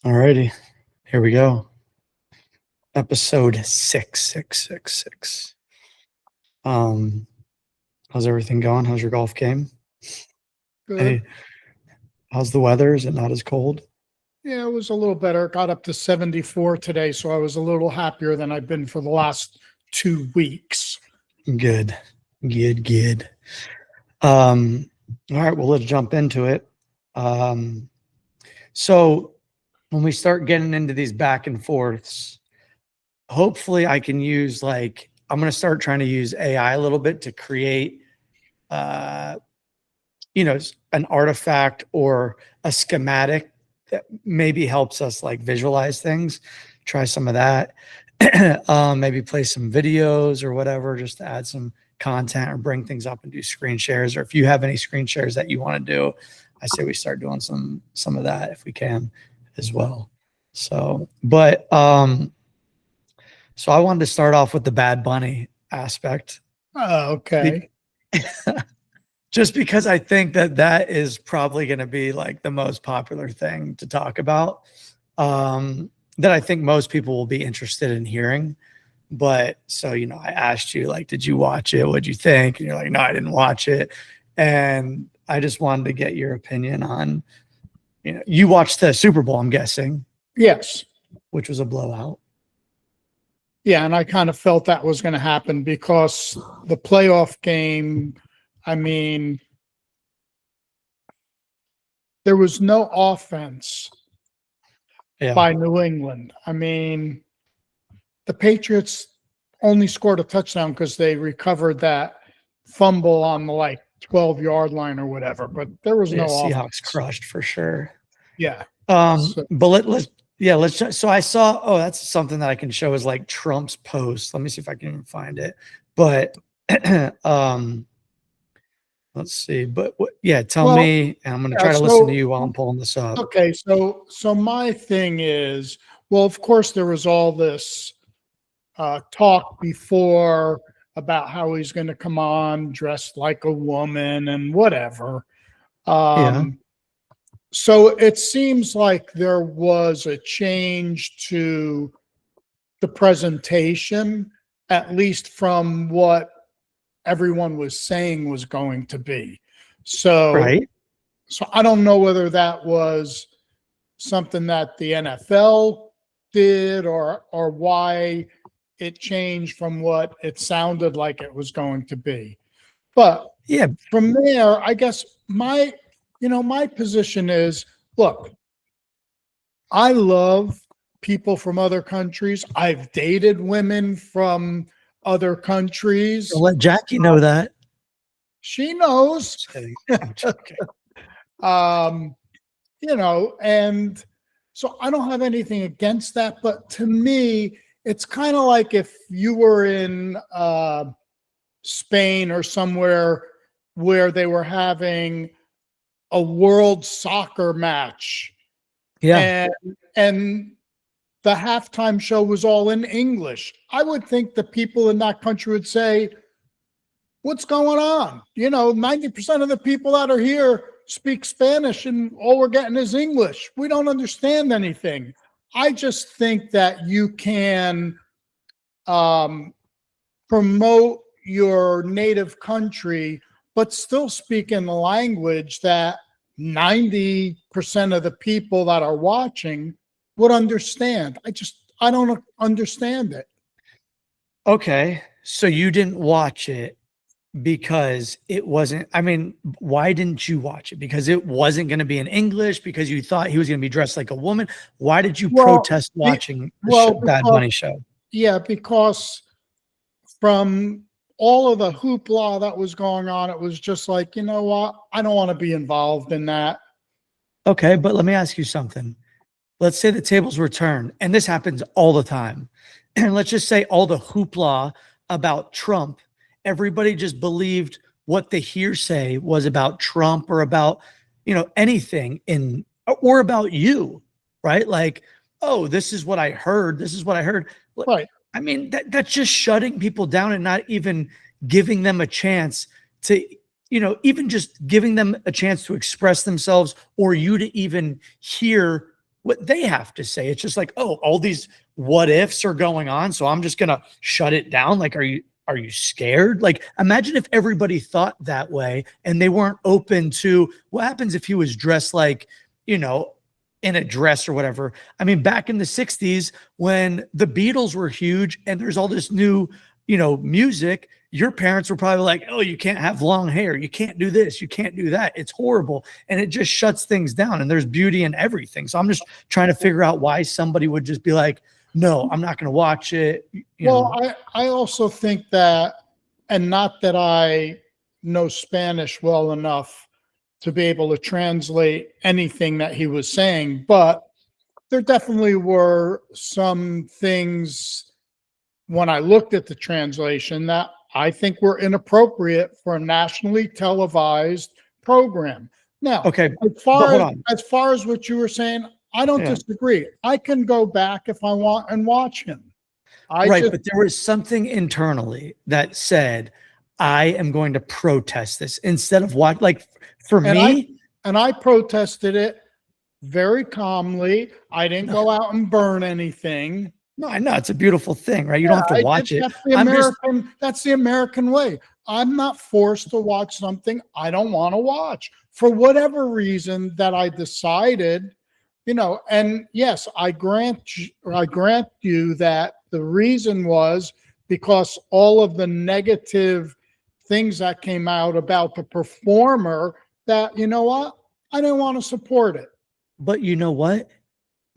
Alrighty, here we go. Episode 666. How's everything going? How's your golf game? Good. Hey, how's the weather? Is it not as cold? Yeah, it was a little better. It got up to 74 today, so I was a little happier than I've been for the last 2 weeks. Good. All right, well, let's jump into it. So when we start getting into these back and forths, hopefully I can use I'm going to start trying to use AI a little bit to create, an artifact or a schematic that maybe helps us visualize things. Try some of that. Maybe play some videos or whatever, just to add some content or bring things up and do screen shares. Or if you have any screen shares that you want to do, I say we start doing some of that if we can as well. So I wanted to start off with the Bad Bunny aspect. Oh, okay. Just because I think that is probably going to be the most popular thing to talk about, that I think most people will be interested in hearing. But so, I asked you, did you watch it? What'd you think? And you're like, no, I didn't watch it. And I just wanted to get your opinion on, you watched the Super Bowl, I'm guessing. Yes. Which was a blowout. Yeah, and I kind of felt that was going to happen because the playoff game, there was no offense by New England. The Patriots only scored a touchdown because they recovered that fumble on the 12-yard line or whatever, but there was no Seahawks offense. Crushed for sure. Yeah. But let's so I saw, that's something that I can show is Trump's post. Let me see if I can even find it. But let's see. But tell me, and I'm going to try to listen to you while I'm pulling this up. Okay, so my thing is, well, of course there was all this talk before about how he's going to come on dressed like a woman and whatever. So it seems like there was a change to the presentation, at least from what everyone was saying was going to be. So I don't know whether that was something that the NFL did or why it changed from what it sounded like it was going to be. But from there, I guess my position is, look, I love people from other countries. I've dated women from other countries. I'll let Jackie know that. She knows. Okay. And so I don't have anything against that. But to me, it's kind of like if you were in Spain or somewhere where they were having a world soccer match. And the halftime show was all in English. I would think the people in that country would say, what's going on? 90% of the people that are here speak Spanish and all we're getting is English. We don't understand anything. I just think that you can promote your native country, but still speak in the language that 90% of the people that are watching would understand. I don't understand it. Okay. So you didn't watch it because it wasn't, why didn't you watch it? Because it wasn't going to be in English, because you thought he was going to be dressed like a woman? Why did you protest watching the Bad Bunny show? Yeah, because from all of the hoopla that was going on, it was just like, you know what? I don't want to be involved in that. Okay, but let me ask you something. Let's say the tables were turned, and this happens all the time. And let's just say all the hoopla about Trump, everybody just believed what the hearsay was about Trump or about, anything or about you, right? Oh, this is what I heard. This is what I heard. Right. That's just shutting people down and not even giving them a chance to, even just giving them a chance to express themselves, or you to even hear what they have to say. It's just like, oh, all these what ifs are going on, so I'm just gonna shut it down. Like, are you scared? Like, imagine if everybody thought that way and they weren't open to what happens if he was dressed like, you know, in a dress or whatever. I mean, back in the 60s when the Beatles were huge and there's all this new, you know, music, your parents were probably like, oh, you can't have long hair. You can't do this. You can't do that. It's horrible. And it just shuts things down, and there's beauty in everything. So I'm just trying to figure out why somebody would just be like, no, I'm not going to watch it. I also think that, and not that I know Spanish well enough to be able to translate anything that he was saying, but there definitely were some things when I looked at the translation that I think were inappropriate for a nationally televised program. Now, okay, as far as what you were saying, I don't disagree. I can go back if I want and watch him. But there was something internally that said, I am going to protest this instead of watch. Like, for me, I protested it very calmly. I didn't go out and burn anything. No, I know it's a beautiful thing, right? You don't have to watch it. That's the American way. I'm not forced to watch something I don't want to watch for whatever reason that I decided, you know. And yes, I grant you that the reason was because all of the negative things that came out about the performer, that, you know what, I didn't want to support it. But you know what?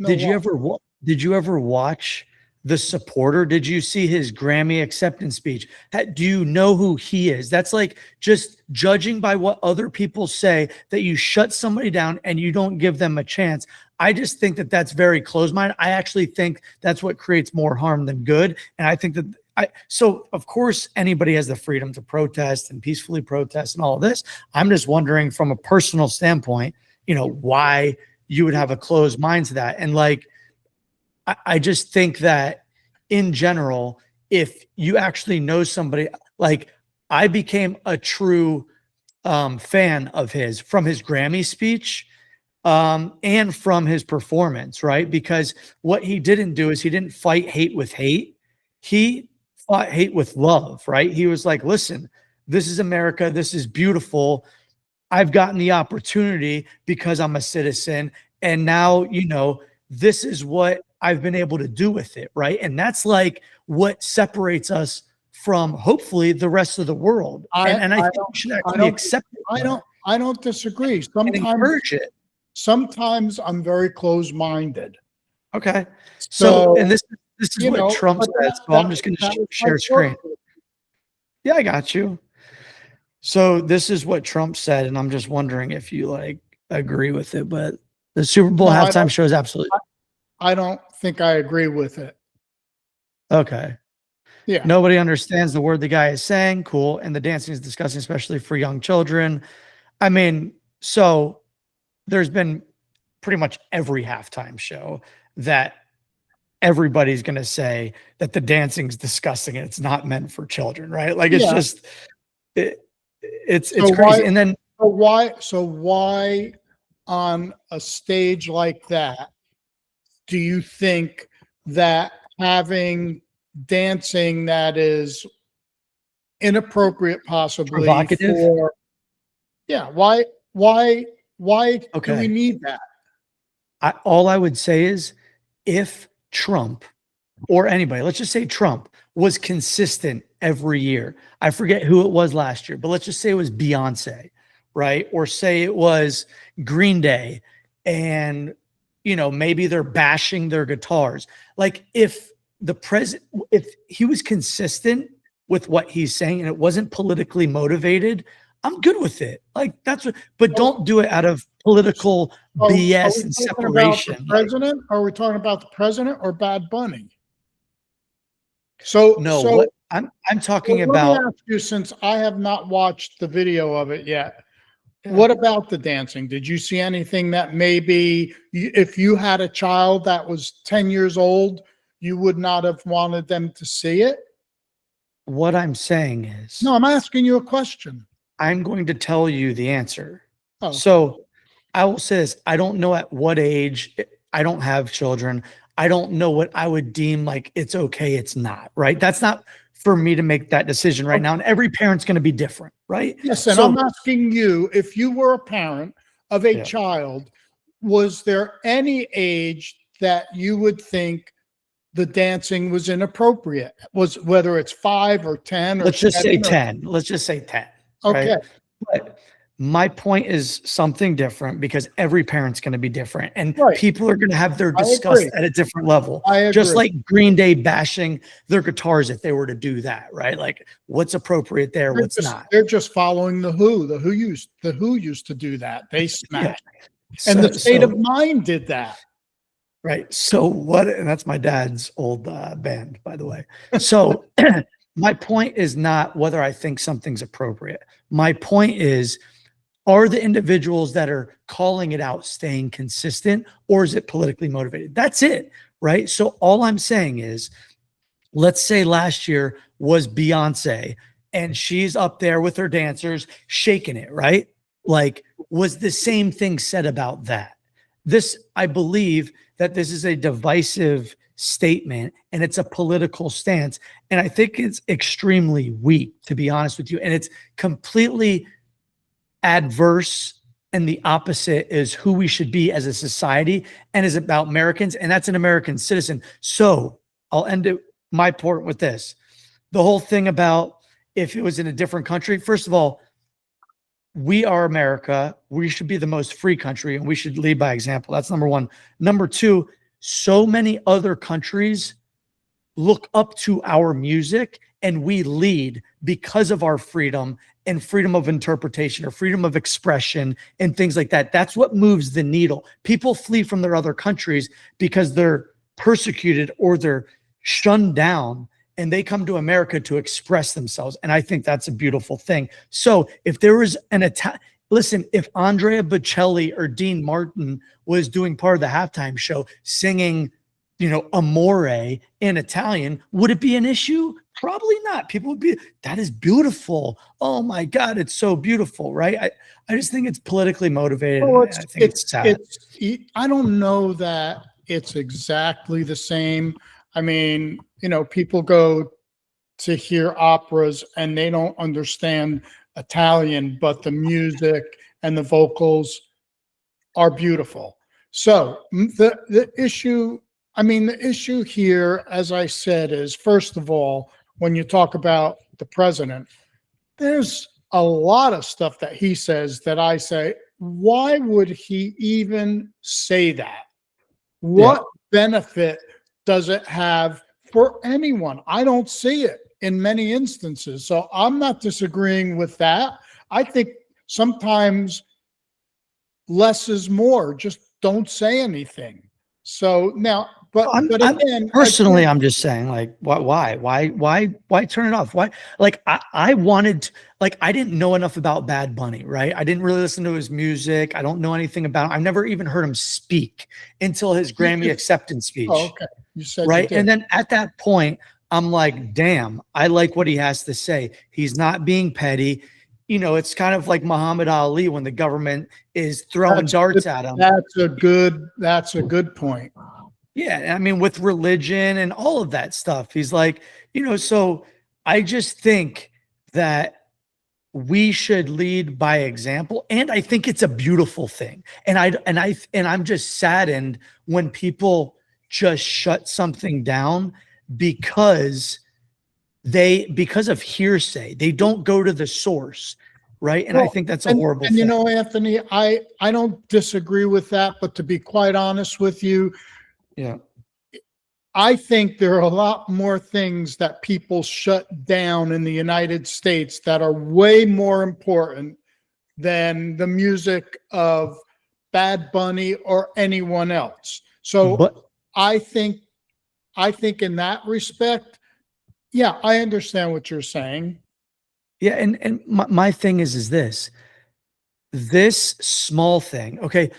Did you ever watch The Supporter? Did you see his Grammy acceptance speech? Do you know who he is? That's like just judging by what other people say, that you shut somebody down and you don't give them a chance. I just think that that's very closed-minded. I actually think that's what creates more harm than good. And I think that so of course anybody has the freedom to protest and peacefully protest and all of this. I'm just wondering from a personal standpoint, you know, why you would have a closed mind to that. And like, I just think that in general, if you actually know somebody, like I became a true fan of his from his Grammy speech and from his performance, right? Because what he didn't do is he didn't fight hate with hate. He fought hate with love, right? He was like, listen, this is America. This is beautiful. I've gotten the opportunity because I'm a citizen. And now, you know, this is what I've been able to do with it, right? And that's like what separates us from hopefully the rest of the world. And I think we should actually accept it. I don't disagree. Sometimes I'm very close-minded. Okay. So and this is what Trump said. So I'm just going to share screen. Yeah, I got you. So this is what Trump said, and I'm just wondering if you like agree with it. But the Super Bowl halftime show is absolutely. I don't think I agree with it. Okay. Yeah. Nobody understands the word the guy is saying. Cool. And the dancing is disgusting, especially for young children. I mean, so there's been pretty much every halftime show that everybody's going to say that the dancing's disgusting and it's not meant for children, right? Like it's just it's crazy. And then why on a stage like that do you think that having dancing that is inappropriate, possibly provocative? Why do we need that? All I would say is if Trump or anybody, let's just say Trump was consistent every year. I forget who it was last year, but let's just say it was Beyonce, right? Or say it was Green Day, and you know, maybe they're bashing their guitars. Like if he was consistent with what he's saying and it wasn't politically motivated, I'm good with it. Like that's what, but don't do it out of political BS and separation. Are we talking about the president or Bad Bunny? So no, I'm talking about. Let me ask you, since I have not watched the video of it yet, what about the dancing? Did you see anything that maybe if you had a child that was 10 years old, you would not have wanted them to see it? What I'm saying is. No, I'm asking you a question. I'm going to tell you the answer. So I will say this. I don't know at what age I don't have children. I don't know what I would deem like it's okay, it's not, right? That's not for me to make that decision right now. And every parent's going to be different, right? Yes, and So, I'm asking you, if you were a parent of a yeah. child, was there any age that you would think the dancing was inappropriate? Was whether it's 5 or 10 or Let's just say 7 or 10. Let's just say 10. okay. Right? But my point is something different because every parent's going to be different and Right. people are going to have their I disgust agree. at a different level. I agree. Just like Green Day bashing their guitars if they were to do that, right? Like what's appropriate there, what's not. They're just following the Who. The Who used to do that. They smashed. Yeah. And the State of Mind did that. Right. So what, and that's my dad's old band, by the way. So my point is not whether I think something's appropriate. My point is, are the individuals that are calling it out staying consistent, or is it politically motivated? That's it. Right. So all I'm saying is, let's say last year was Beyonce and she's up there with her dancers shaking it, right? Like, was the same thing said about that? This, I believe that this is a divisive statement and it's a political stance. And I think it's extremely weak, to be honest with you. And it's completely adverse, and the opposite is who we should be as a society and is about Americans. And that's an American citizen. So I'll end it, my point with this. The whole thing about if it was in a different country, first of all, we are America. We should be the most free country and we should lead by example. That's number one. Number two, so many other countries look up to our music and we lead because of our freedom and freedom of interpretation or freedom of expression and things like that. That's what moves the needle. People flee from their other countries because they're persecuted or they're shunned down, and they come to America to express themselves. And I think that's a beautiful thing. So if there was an attack, listen, if Andrea Bocelli or Dean Martin was doing part of the halftime show singing, Amore in Italian, would it be an issue? Probably not. People would be, that is beautiful. Oh my God, it's so beautiful, right? I just think it's politically motivated. Well, I think it's sad. I don't know that it's exactly the same. I mean, people go to hear operas and they don't understand Italian, but the music and the vocals are beautiful. So the issue here, as I said, is first of all, when you talk about the president, there's a lot of stuff that he says that I say, why would he even say that? What benefit does it have for anyone? I don't see it in many instances. So I'm not disagreeing with that. I think sometimes less is more. Just don't say anything. So now, but again, personally, I'm just saying, like, why turn it off? Why? Like, I wanted, like, I didn't know enough about Bad Bunny, right? I didn't really listen to his music. I don't know anything about him. I've never even heard him speak until his Grammy acceptance speech. Oh, okay. You said right. You did. And then at that point, I'm like, damn, I like what he has to say. He's not being petty. It's kind of like Muhammad Ali when the government is throwing darts at him. That's a good point. Yeah. I mean, with religion and all of that stuff, he's like, so I just think that we should lead by example. And I think it's a beautiful thing. And I'm just saddened when people just shut something down because of hearsay. They don't go to the source, right? And I think that's a horrible thing. Anthony, I don't disagree with that, but to be quite honest with you, I think there are a lot more things that people shut down in the United States that are way more important than the music of Bad Bunny or anyone else. So I think in that respect, I understand what you're saying. Yeah. And my thing is this small thing. Okay.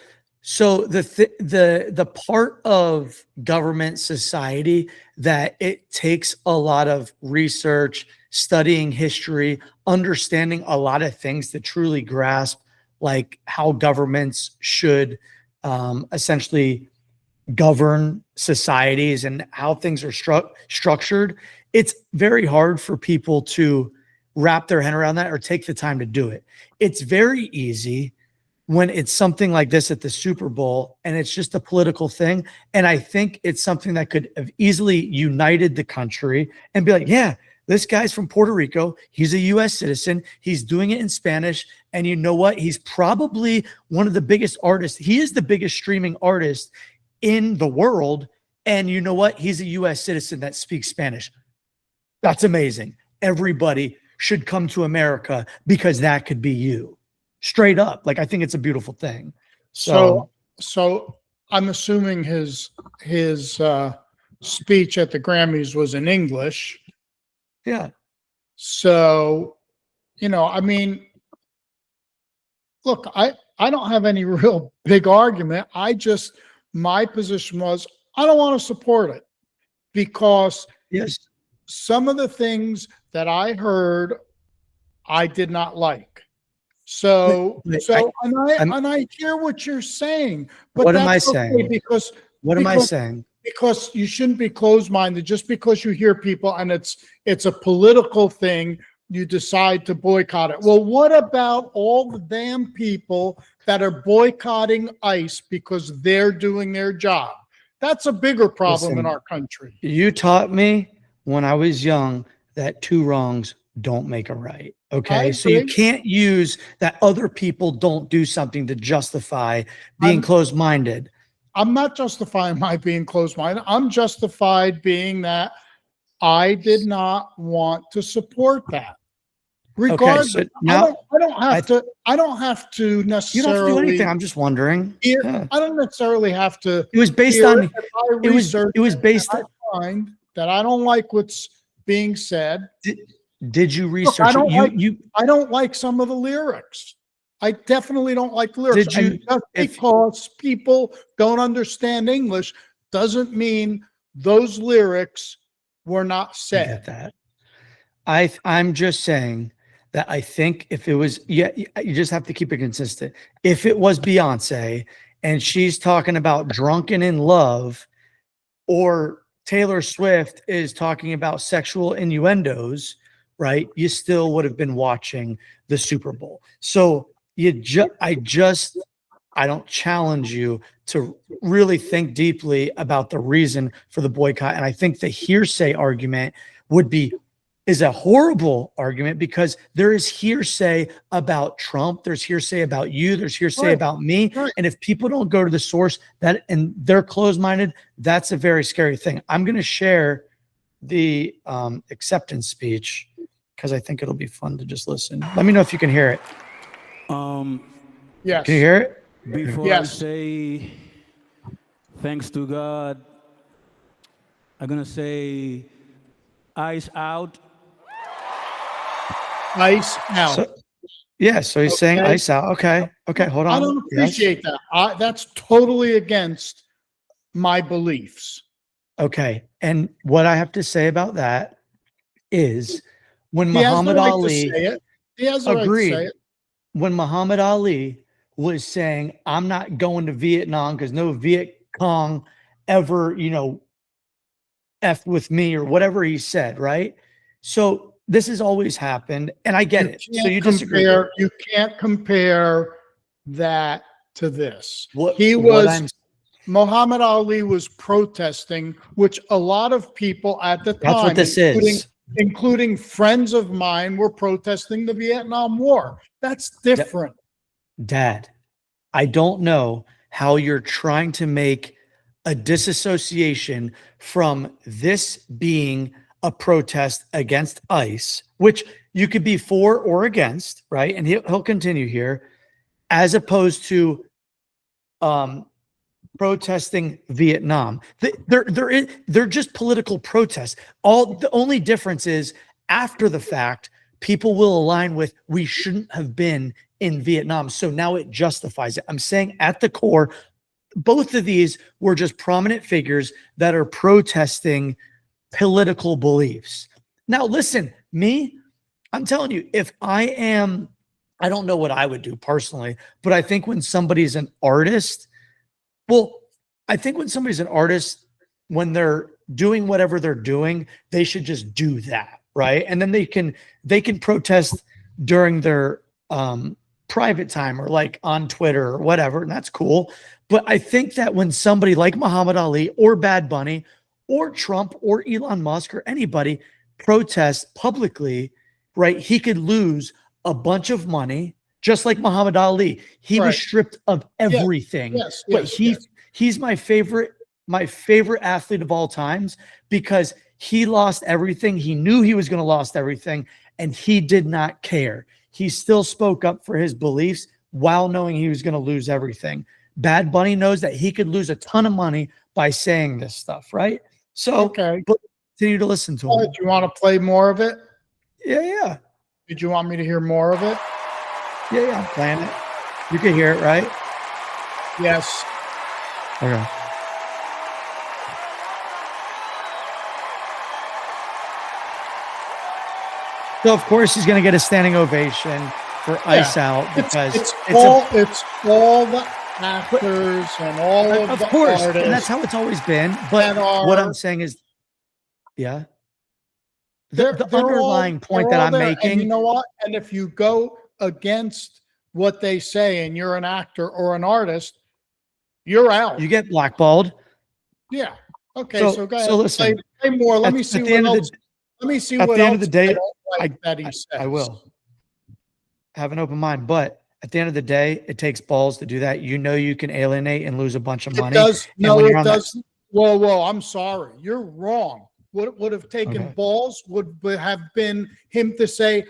So the part of government society that it takes a lot of research, studying history, understanding a lot of things to truly grasp like how governments should essentially govern societies and how things are structured, it's very hard for people to wrap their head around that or take the time to do it. It's very easy when it's something like this at the Super Bowl and it's just a political thing. And I think it's something that could have easily united the country and be like, yeah, this guy's from Puerto Rico. He's a US citizen. He's doing it in Spanish. And you know what? He's probably one of the biggest artists. He is the biggest streaming artist in the world. And you know what? He's a US citizen that speaks Spanish. That's amazing. Everybody should come to America because that could be you. Straight up. Like, I think it's a beautiful thing. So I'm assuming his speech at the Grammys was in English. Yeah. So, you know, I mean, look, I don't have any real big argument. My position was, I don't want to support it because yes, some of the things that I heard, I did not like. So I hear what you're saying, but what am I saying? Because I saying? Because you shouldn't be closed-minded just because you hear people and it's a political thing, you decide to boycott it. Well, what about all the damn people that are boycotting ICE because they're doing their job? That's a bigger problem in our country. You taught me when I was young that two wrongs don't make a right. Okay. So you can't use that other people don't do something to justify being closed-minded. I'm not justifying my being closed-minded. I'm justified being that I did not want to support that. Regardless, okay, so now, I don't have to necessarily. You don't have to do anything. I'm just wondering. I don't necessarily have to. It was based on it was based on. I find that I don't like what's being said. Did you research? Look, I don't like some of the lyrics. I definitely don't like the lyrics. Just because people don't understand English doesn't mean those lyrics were not said. I get that. I'm just saying that I think if it was, you just have to keep it consistent. If it was Beyonce and she's talking about drunken in love, or Taylor Swift is talking about sexual innuendos, right? You still would have been watching the Super Bowl. So I don't challenge you to really think deeply about the reason for the boycott. And I think the hearsay argument is a horrible argument because there is hearsay about Trump. There's hearsay about you. There's hearsay about me. Right. And if people don't go to the source and they're closed-minded, that's a very scary thing. I'm going to share the acceptance speech because I think it'll be fun to just listen. Let me know if you can hear it. Yes. Can you hear it? Before I say thanks to God, I'm going to say ICE out. ICE out. So he's saying ICE out. Okay, hold on. I don't appreciate that. That's totally against my beliefs. Okay, and what I have to say about that is when Muhammad Ali agreed, when Muhammad Ali was saying, I'm not going to Vietnam because no Viet Cong ever, effed with me or whatever he said, right? So this has always happened, and I get it. So you disagree. You can't compare that to this. Muhammad Ali was protesting, which a lot of people at the time, that's what this is, including friends of mine, were protesting the Vietnam War. That's different. Dad, I don't know how you're trying to make a disassociation from this being a protest against ICE, which you could be for or against, right? And he'll continue here, as opposed to protesting Vietnam. They're just political protests. The only difference is after the fact, people will align with we shouldn't have been in Vietnam. So now it justifies it. I'm saying at the core, both of these were just prominent figures that are protesting political beliefs. Now, listen, I'm telling you, I don't know what I would do personally, but I think when somebody's an artist, well, I think when somebody's an artist, when they're doing whatever they're doing, they should just do that, right? And then they can protest during their private time or like on Twitter or whatever, and that's cool. But I think that when somebody like Muhammad Ali or Bad Bunny or Trump or Elon Musk or anybody protests publicly, right, he could lose a bunch of money, just like Muhammad Ali. He was stripped of everything. Yes, but he's my favorite athlete of all times because he lost everything. He knew he was going to lose everything, and he did not care. He still spoke up for his beliefs while knowing he was going to lose everything. Bad Bunny knows that he could lose a ton of money by saying this stuff, right? So but continue to listen to him. Do you want to play more of it? Yeah. Did you want me to hear more of it? Yeah, I'm playing it. You can hear it, right? Yes. Okay. So of course he's going to get a standing ovation for Ice Out because it's all the actors and all of the artists, and that's how it's always been. But what I'm saying is, the underlying point that I'm making. And you know what? And if you go against what they say, and you're an actor or an artist, you're out. You get blackballed. Yeah. Okay. So go ahead. So listen. Play more. Let me see what else. Let me see what else. At the end of the day, I will have an open mind, but at the end of the day, it takes balls to do that. You know, you can alienate and lose a bunch of money. It does. No, it does. Whoa. I'm sorry. You're wrong. What would have taken balls would have been him to say,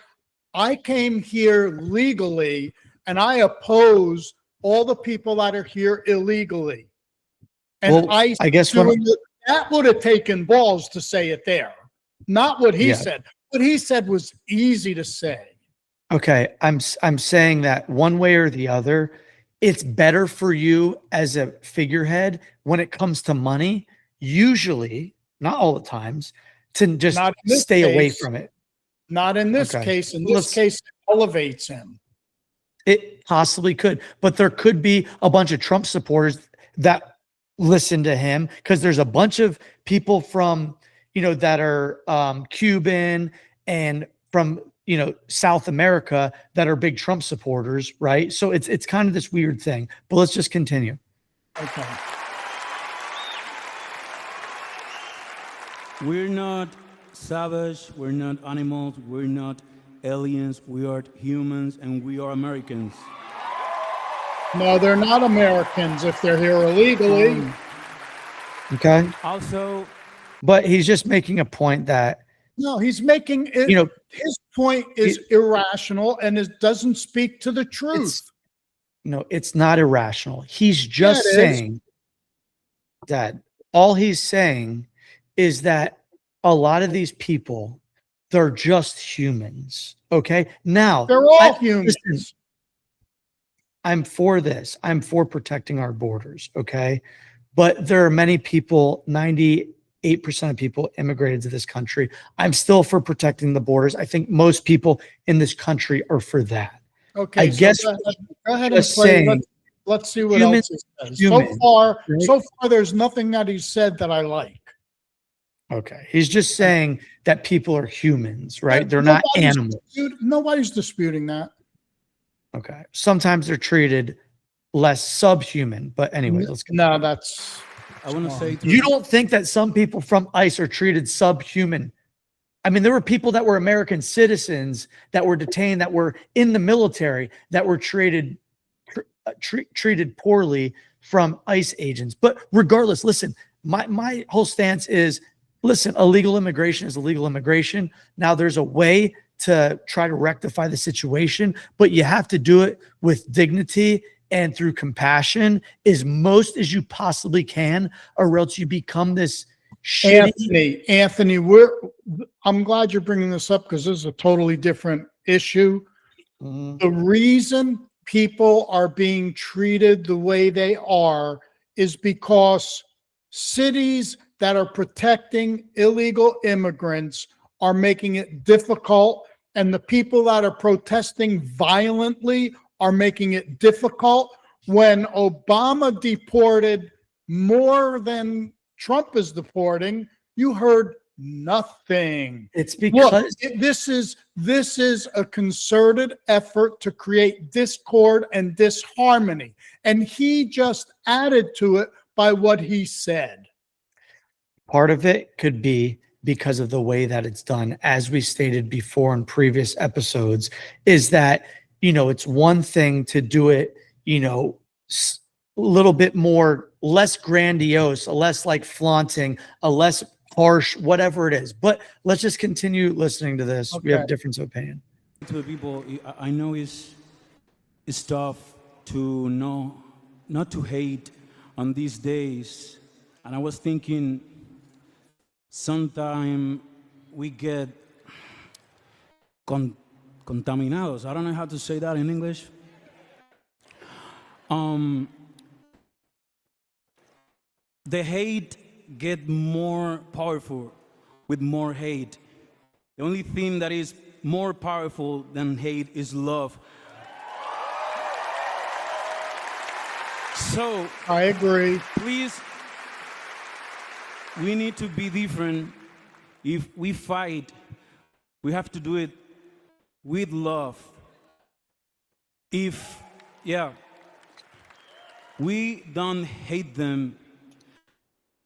I came here legally and I oppose all the people that are here illegally. And I guess that would have taken balls to say it there. Not what he said. What he said was easy to say. Okay, I'm saying that one way or the other, it's better for you as a figurehead when it comes to money, usually, not all the times, to just stay away from it. Not in this case. In this case, it elevates him. It possibly could, but there could be a bunch of Trump supporters that listen to him because there's a bunch of people from, that are Cuban and from, South America that are big Trump supporters, right? So it's kind of this weird thing, but let's just continue. Okay. We're not savage, we're not animals, we're not aliens, we are humans, and we are Americans. No, they're not Americans if they're here illegally. Okay. Also, but he's just making a point that he's making it, his point is irrational and it doesn't speak to the truth. It's not irrational. He's just saying that all he's saying is that a lot of these people, they're just humans. Okay. Now they're all humans. Listen, I'm for this. I'm for protecting our borders. Okay. But there are many people, 98% of people immigrated to this country. I'm still for protecting the borders. I think most people in this country are for that. Okay. I guess go ahead and play. Let's see what else he says. So far, there's nothing that he said that I like. Okay. He's just saying that people are humans, right? They're not animals. Nobody's disputing that. Okay. Sometimes they're treated less subhuman, but anyway, let's go. No, that's. I want to say you don't think that some people from ICE are treated subhuman? I mean, there were people that were American citizens that were detained, that were in the military, that were treated poorly from ICE agents. But regardless, listen, my whole stance is, listen, illegal immigration is illegal immigration. Now there's a way to try to rectify the situation, but you have to do it with dignity and through compassion as most as you possibly can, or else you become this shitty. Anthony, I'm glad you're bringing this up because this is a totally different issue. Mm-hmm. The reason people are being treated the way they are is because cities that are protecting illegal immigrants are making it difficult, and the people that are protesting violently are making it difficult. When Obama deported more than Trump is deporting, you heard nothing. It's because This is a concerted effort to create discord and disharmony, and he just added to it by what he said. part of it could be because of the way that it's done, as we stated before in previous episodes, is that, it's one thing to do it, a little bit more, less grandiose, a less like flaunting, a less harsh, whatever it is. But let's just continue listening to this. We have Okay. difference of opinion. To the people, I know it's tough to know, not to hate on these days. And I was thinking, sometime we get contaminados. I don't know how to say that in English. The hate get more powerful with more hate. The only thing that is more powerful than hate is love. So I agree. please, we need to be different. If we fight, we have to do it with love. We don't hate them.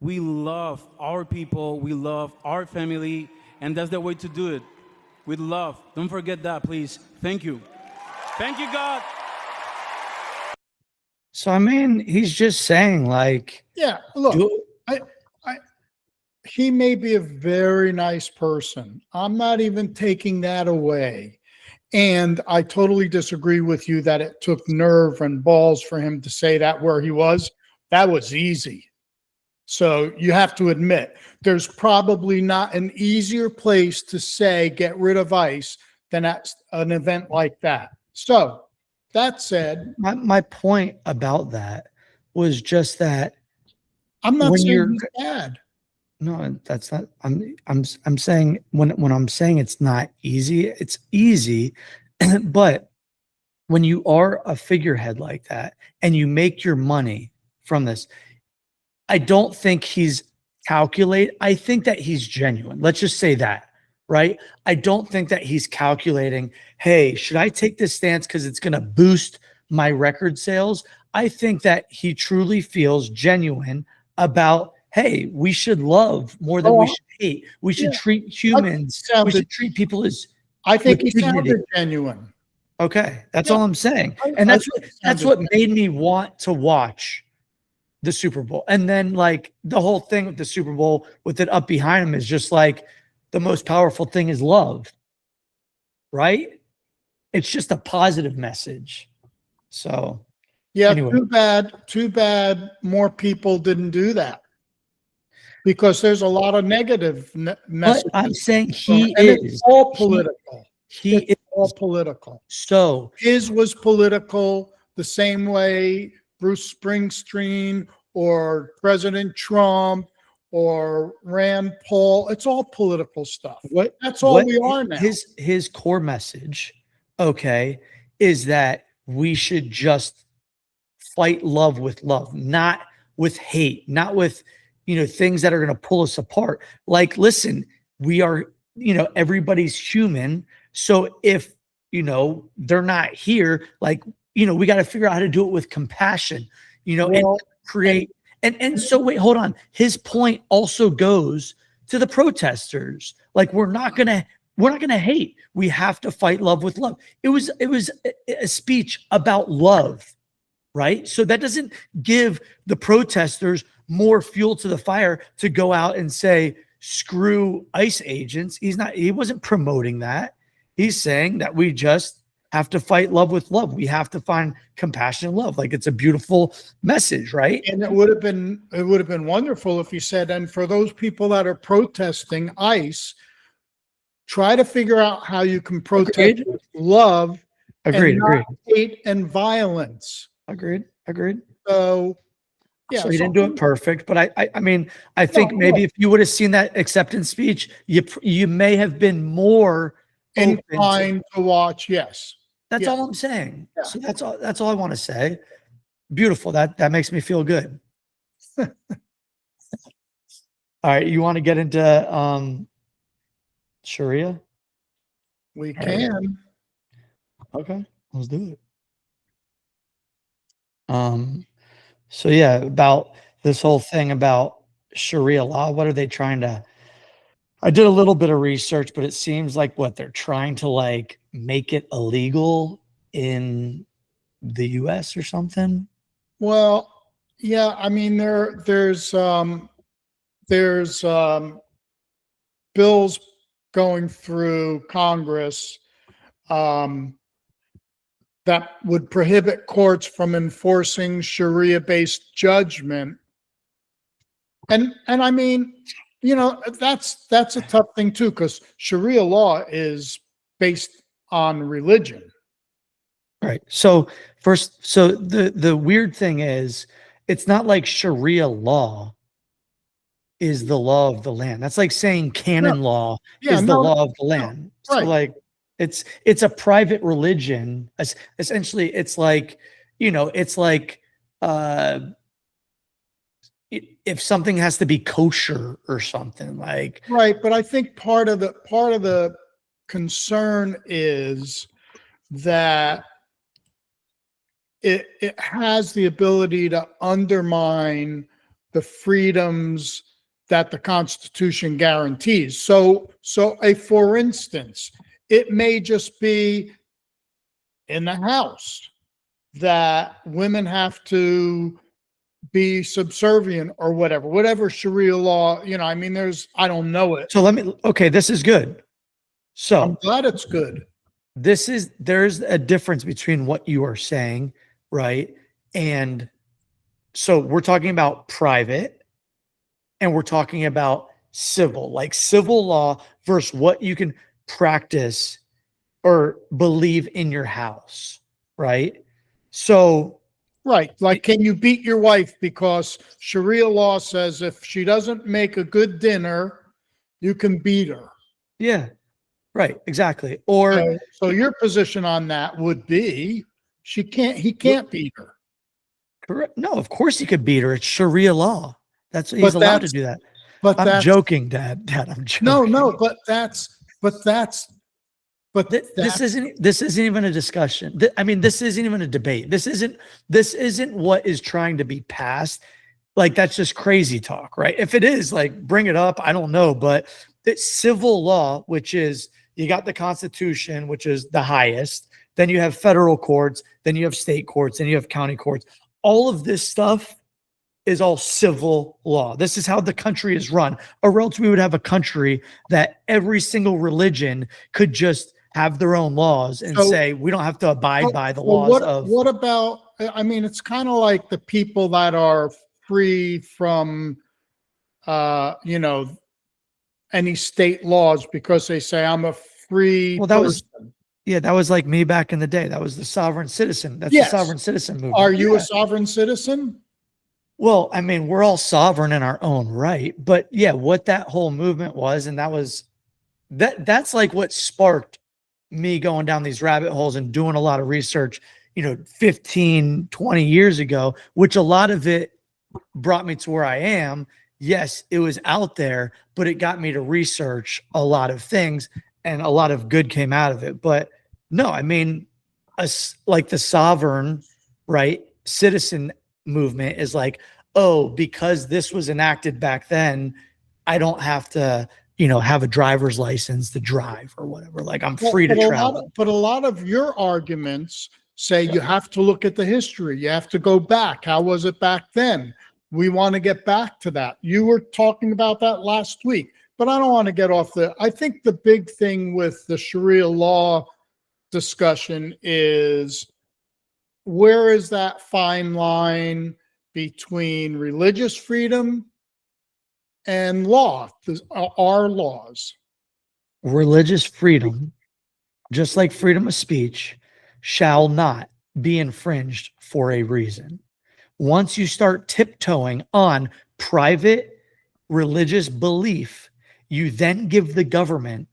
We love our people, we love our family, and that's the way to do it, with love. Don't forget that, please. Thank you. Thank you, God. So, I mean, he's just saying, like, Yeah, look, he may be a very nice person. I'm not even taking that away. And I totally disagree with you that it took nerve and balls for him to say that where he was. That was easy. So you have to admit, there's probably not an easier place to say get rid of ICE than at an event like that. So that said, my point about that was just that I'm not when saying he's bad. no, that's not. I'm saying when I'm saying it's not easy, it's easy, but when you are a figurehead like that and you make your money from this, I don't think he's calculate. I think that he's genuine. Let's just say that, right? I don't think that he's calculating, hey, should I take this stance because it's going to boost my record sales? I think that he truly feels genuine about, hey, we should love more than we should hate. We should treat humans. We should treat people as. I think with he dignity. sounded genuine. Okay, that's all I'm saying, and that's what made me want to watch the Super Bowl. And then, like, the whole thing with the Super Bowl with it up behind him is just like the most powerful thing is love, right? It's just a positive message. So Yeah, anyway. too bad more people didn't do that, because there's a lot of negative But messages. I'm saying And it's all political. He is all political. So His was political the same way Bruce Springsteen or President Trump or Rand Paul. It's all political stuff. That's all we are now. His core message, okay, is that we should just fight love with love, not with hate, not with, things that are going to pull us apart. Like, listen, we are, everybody's human. So if, they're not here, like, we got to figure out how to do it with compassion, and create. And so wait, hold on. His point also goes to the protesters. Like, we're not going to hate. We have to fight love with love. It was a speech about love, right? So that doesn't give the protesters more fuel to the fire to go out and say, screw ICE agents. He wasn't promoting that. He's saying that we just have to fight love with love. We have to find compassion and love. Like, it's a beautiful message, right? And it would have been wonderful if he said, and for those people that are protesting ICE, try to figure out how you can protest with love, Agreed. and not hate and violence. Agreed. So, yeah. So he didn't do it perfect, but I mean, I think maybe if you would have seen that acceptance speech, you may have been more inclined to watch. Yes. That's all I'm saying. Yeah. So that's all I want to say. Beautiful. That makes me feel good. All right, you want to get into Sharia? We can. Okay, let's do it. So yeah, about this whole thing about Sharia law, what are they trying to? I did a little bit of research, but it seems like what they're trying to like make it illegal in the US or something. Well, yeah, I mean there's bills going through Congress that would prohibit courts from enforcing Sharia-based judgment. And I mean, you know, that's a tough thing too, because Sharia law is based on religion. Right. So first, so the weird thing is, it's not like Sharia law is the law of the land. That's like saying canon law Yeah, is the no, law of the no, land. So right. like it's a private religion. Essentially, it's like, you know, it's like if something has to be kosher or something like. Right, but I think part of the concern is that it has the ability to undermine the freedoms that the Constitution guarantees. So for instance, it may just be in the house that women have to be subservient or whatever Sharia law, you know, I mean, I don't know it. So okay, this is good. So I'm glad it's good. There's a difference between what you are saying, right? And so we're talking about private and we're talking about civil, like civil law versus what you can practice or believe in your house, right? So right, like, can you beat your wife because Sharia law says if she doesn't make a good dinner, you can beat her? yeah, right, exactly. Or so your position on that would be he can't beat her. correct. No, of course he could beat her. It's Sharia law. He's allowed to do that. But I'm joking, Dad. I'm joking. No, but This isn't even a discussion. I mean, this isn't even a debate. This isn't what is trying to be passed. Like, that's just crazy talk, right? If it is, like, bring it up. I don't know, but it's civil law, which is, you got the Constitution, which is the highest. Then you have federal courts. Then you have state courts. Then you have county courts. All of this stuff is all civil law. This is how the country is run. Or else we would have a country that every single religion could just have their own laws and say, we don't have to abide by the laws of. What about, I mean, it's kind of like the people that are free from, you know, any state laws because they say, I'm a free person. That was like me back in the day. That was the sovereign citizen. That's Yes. the sovereign citizen movement. Are you a sovereign citizen? Well, I mean, we're all sovereign in our own right, but yeah, what that whole movement was, and that's like what sparked me going down these rabbit holes and doing a lot of research, you know, 15, 20 years ago, which a lot of it brought me to where I am. Yes, it was out there, but it got me to research a lot of things and a lot of good came out of it. But no, I mean, like the sovereign, right, citizen movement is like, oh, because this was enacted back then, I don't have to, you know, have a driver's license to drive or whatever. Like, I'm free to travel. But a lot of your arguments say you have to look at the history. You have to go back. How was it back then? We want to get back to that. You were talking about that last week, but I don't want to get off I think the big thing with the Sharia law discussion is, where is that fine line between religious freedom and law, our laws? Religious freedom, just like freedom of speech, shall not be infringed for a reason. Once you start tiptoeing on private religious belief, you then give the government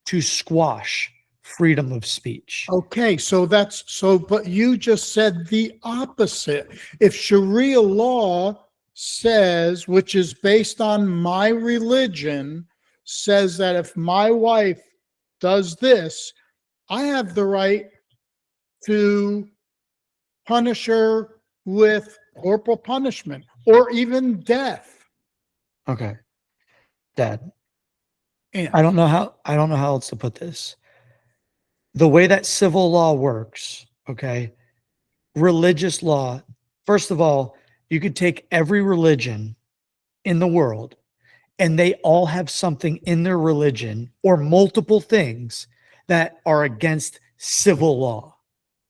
to squash freedom of speech. Okay, but you just said the opposite. If Sharia law says, which is based on my religion, says that if my wife does this, I have the right to punish her with corporal punishment or even death. Okay. Dad, Yeah. I don't know how else to put this. The way that civil law works, okay? Religious law, first of all, you could take every religion in the world and they all have something in their religion or multiple things that are against civil law.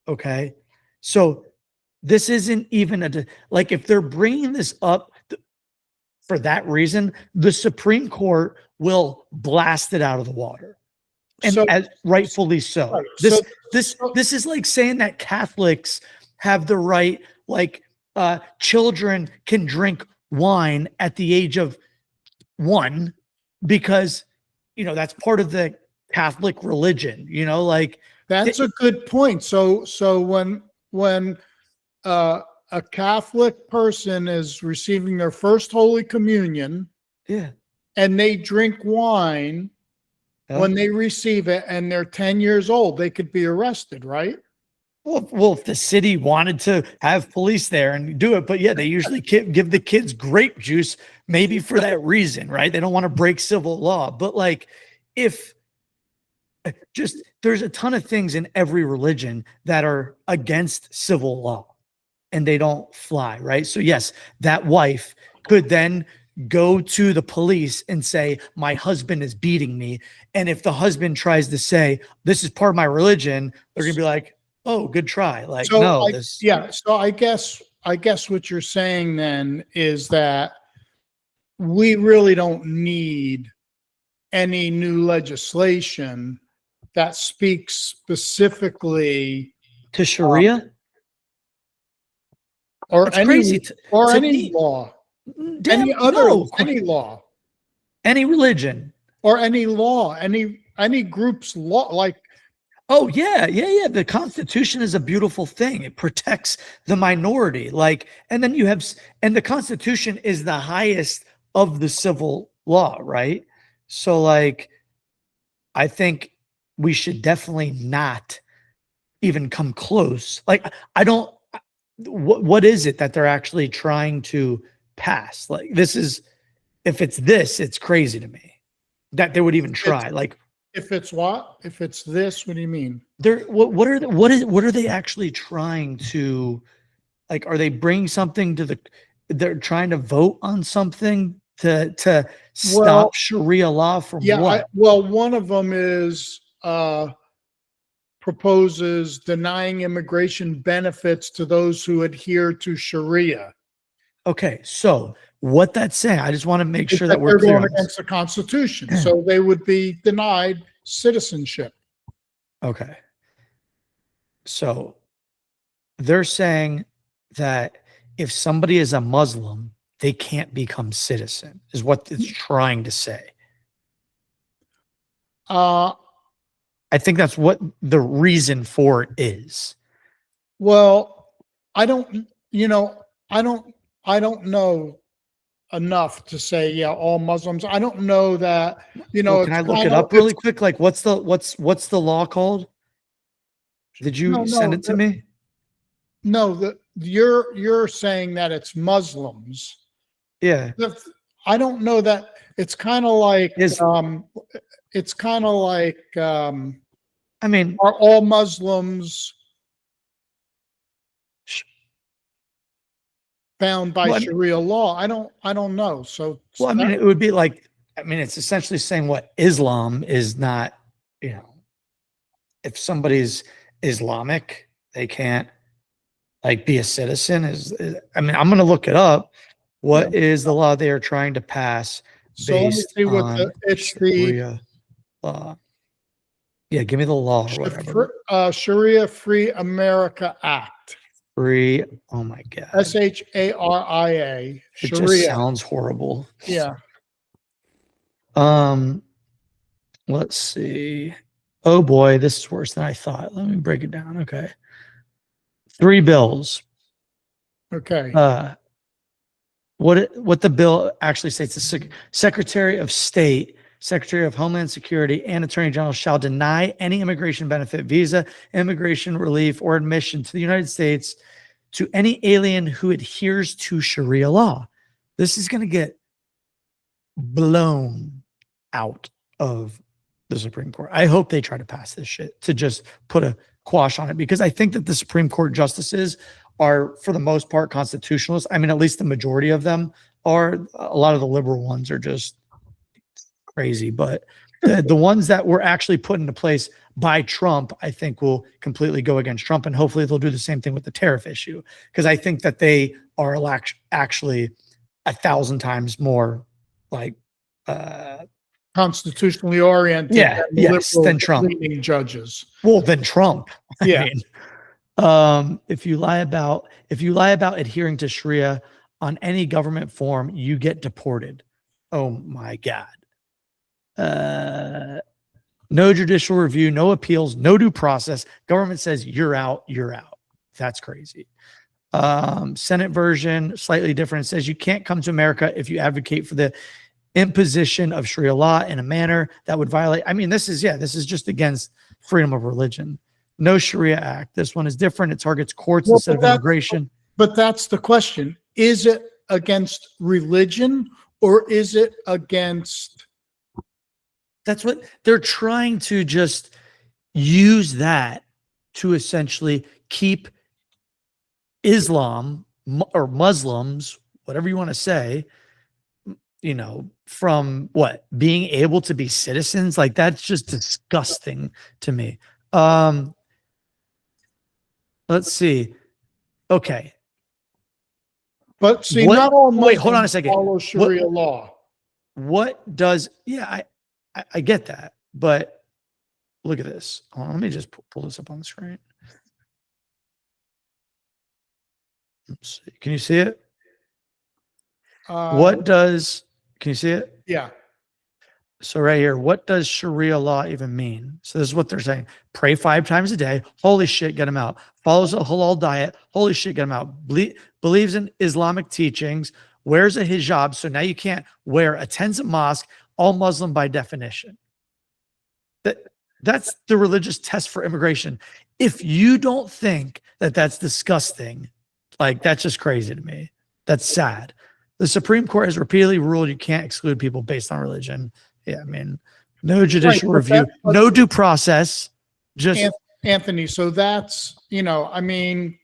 Okay. So this isn't even like if they're bringing this up for that reason, the Supreme Court will blast it out of the water. And So, as rightfully so. right, This is like saying that Catholics have the right, like children can drink wine at the age of 1 because that's part of the Catholic religion. Like that's a good point. So when a Catholic person is receiving their first Holy Communion, yeah, and they drink wine when they receive it, and they're 10 years old, they could be arrested, right? Well, if the city wanted to have police there and do it, but yeah, they usually give the kids grape juice, maybe for that reason, right? They don't want to break civil law. But like, if there's a ton of things in every religion that are against civil law and they don't fly, right? So yes, that wife could then go to the police and say, my husband is beating me. And if the husband tries to say, this is part of my religion, they're gonna be like, oh, good try. Like, So no, So I guess what you're saying then is that we really don't need any new legislation that speaks specifically to Sharia. or It's any crazy or to any me. law, Damn, any other no. any law, Any religion. or any law, any group's law, like. Oh yeah. The Constitution is a beautiful thing. It protects the minority. Like, and then and the Constitution is the highest of the civil law, right? So like, I think we should definitely not even come close. Like, I don't. What is it that they're actually trying to pass? Like, if it's crazy to me that they would even try. Like, If it's what? If it's this, what do you mean? what are they actually trying to, like, are they bringing something they're trying to vote on something to stop Sharia law from what? One of them is proposes denying immigration benefits to those who adhere to Sharia. Okay, so what that's saying, I just want to make sure That that we're they're clear going on this. against the Constitution, so they would be denied citizenship. Okay. So they're saying that if somebody is a Muslim, they can't become citizen, is what it's trying to say. I think that's what the reason for it is. Well, I don't know enough to say, yeah, all Muslims. I don't know that, Well, can I look it up really quick? Like, what's the law called? Did you send it to me? No, you're saying that it's Muslims. Yeah. I don't know that. It's kind of like I mean, are all Muslims bound by Sharia law? I don't know. So, well, I mean, it would be like, it's essentially saying what Islam is not, if somebody's Islamic, they can't like be a citizen. I'm going to look it up. What is the law they are trying to pass based on Sharia law? Yeah, give me the law or whatever. Sharia Free America Act. Free. Oh my God. SHARIA. It just sounds horrible. Yeah. Let's see. Oh boy, this is worse than I thought. Let me break it down. Okay. 3 bills. Okay. what the bill actually states: the Secretary of State, Secretary of Homeland Security, and Attorney General shall deny any immigration benefit, visa, immigration relief, or admission to the United States to any alien who adheres to Sharia law. This is going to get blown out of the Supreme Court. I hope they try to pass this shit to just put a quash on it, because I think that the Supreme Court justices are, for the most part, constitutionalists. I mean, at least the majority of them are. A lot of the liberal ones are just crazy, but the ones that were actually put into place by Trump, I think, will completely go against Trump, and hopefully they'll do the same thing with the tariff issue, because I think that they are actually 1,000 times more like constitutionally oriented than Trump judges. Well, than Trump. Yeah. I mean, if you lie about adhering to Sharia on any government form, you get deported. Oh my God. No judicial review, no appeals, no due process. Government says you're out, you're out. That's crazy. Senate version, slightly different. It says you can't come to America if you advocate for the imposition of Sharia law in a manner that would violate. I mean, this is just against freedom of religion. No Sharia Act. This one is different. It targets courts instead of immigration. But that's the question. Is it against religion, or is it against? That's what they're trying to just use that to essentially keep Islam or Muslims, whatever you want to say, from what, being able to be citizens. Like, that's just disgusting to me. Let's see. Okay. But see, not all Muslims hold on a second. follow Sharia law. What does, I get that, but look at this. Hold on, let me just pull this up on the screen. Let's see. Can you see it? Can you see it? Yeah. So right here, what does Sharia law even mean? So this is what they're saying. Pray 5 times a day. Holy shit, get him out. Follows a halal diet. Holy shit, get him out. Believes in Islamic teachings. Wears a hijab. So now you can't wear. Attends a mosque. All Muslim by definition. That's the religious test for immigration. If you don't think that that's disgusting, like, that's just crazy to me. That's sad. The Supreme Court has repeatedly ruled you can't exclude people based on religion. Yeah, I mean, no judicial review, no due process. Just Anthony. So that's, I mean,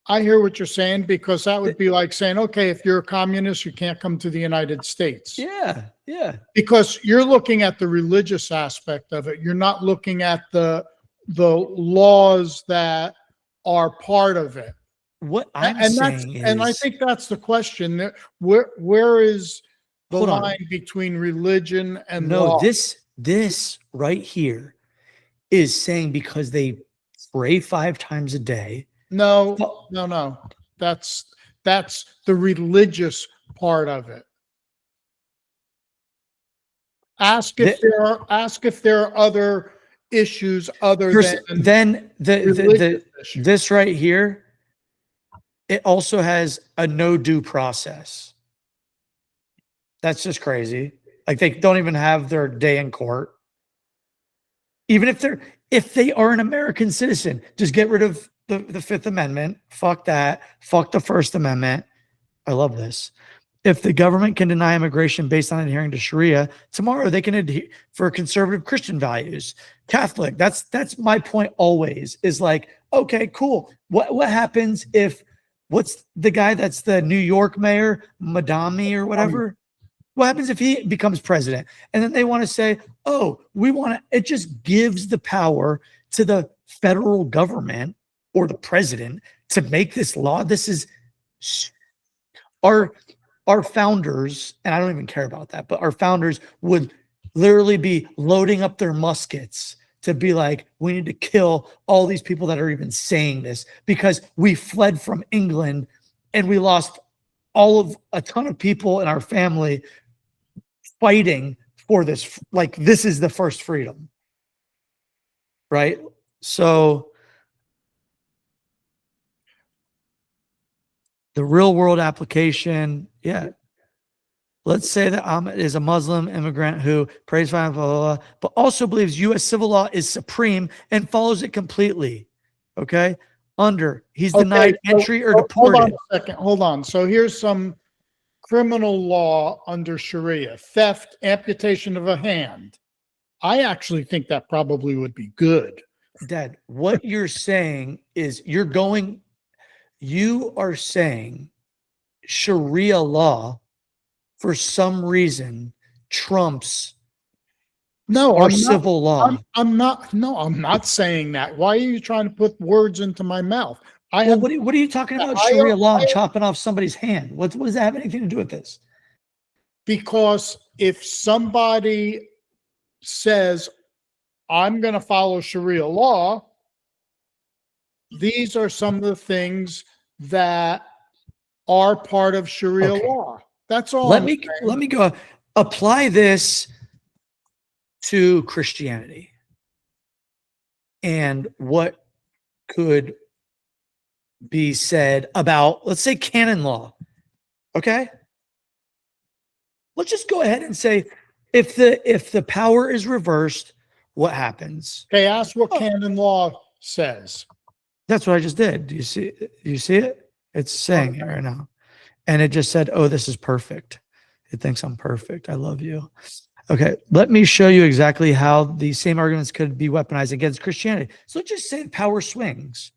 I hear what you're saying, because that would be like saying, okay, if you're a communist, you can't come to the United States. Yeah. Because you're looking at the religious aspect of it. You're not looking at the laws that are part of it. What I'm saying is, and I think that's the question. Where is the line between religion and law? This right here is saying because they pray 5 times a day. No. That's the religious part of it. Ask if there are other issues other than this right here. It also has a no due process. That's just crazy. Like, they don't even have their day in court. Even if they are an American citizen, just get rid of the Fifth Amendment. Fuck that. Fuck the First Amendment. I love this. If the government can deny immigration based on adhering to Sharia, tomorrow they can adhere for conservative Christian values. Catholic. That's my point always, is like, okay, cool. What happens if, what's the guy that's the New York mayor, Madami or whatever? What happens if he becomes president? And then they want to say, oh, it just gives the power to the federal government or the president to make this law. This is our founders, and I don't even care about that, but our founders would literally be loading up their muskets to be like, we need to kill all these people that are even saying this, because we fled from England and we lost a ton of people in our family fighting for this. Like, this is the first freedom, right? So The real world application. Yeah. Let's say that Ahmed is a Muslim immigrant who prays for blah, blah, blah, but also believes U.S. civil law is supreme and follows it completely. Okay. He's denied entry or deported. Hold on a second. Hold on. So here's some criminal law under Sharia: theft, amputation of a hand. I actually think that probably would be good. Dad, what you're saying is you are saying Sharia law for some reason trumps our civil law. I'm not saying that. Why are you trying to put words into my mouth? What are you talking about? Sharia law and chopping off somebody's hand. What does that have anything to do with this? Because if somebody says, I'm going to follow Sharia law, these are some of the things that are part of Sharia law. That's all. Let me go apply this to Christianity and what could be said about, let's say, canon law. Okay. Let's just go ahead and say, if the power is reversed, what happens? Okay, ask what canon law says. That's what I just did. Do you see it? It's saying it right now. And it just said, oh, this is perfect. It thinks I'm perfect. I love you. Okay, let me show you exactly how these same arguments could be weaponized against Christianity. So let's just say power swings.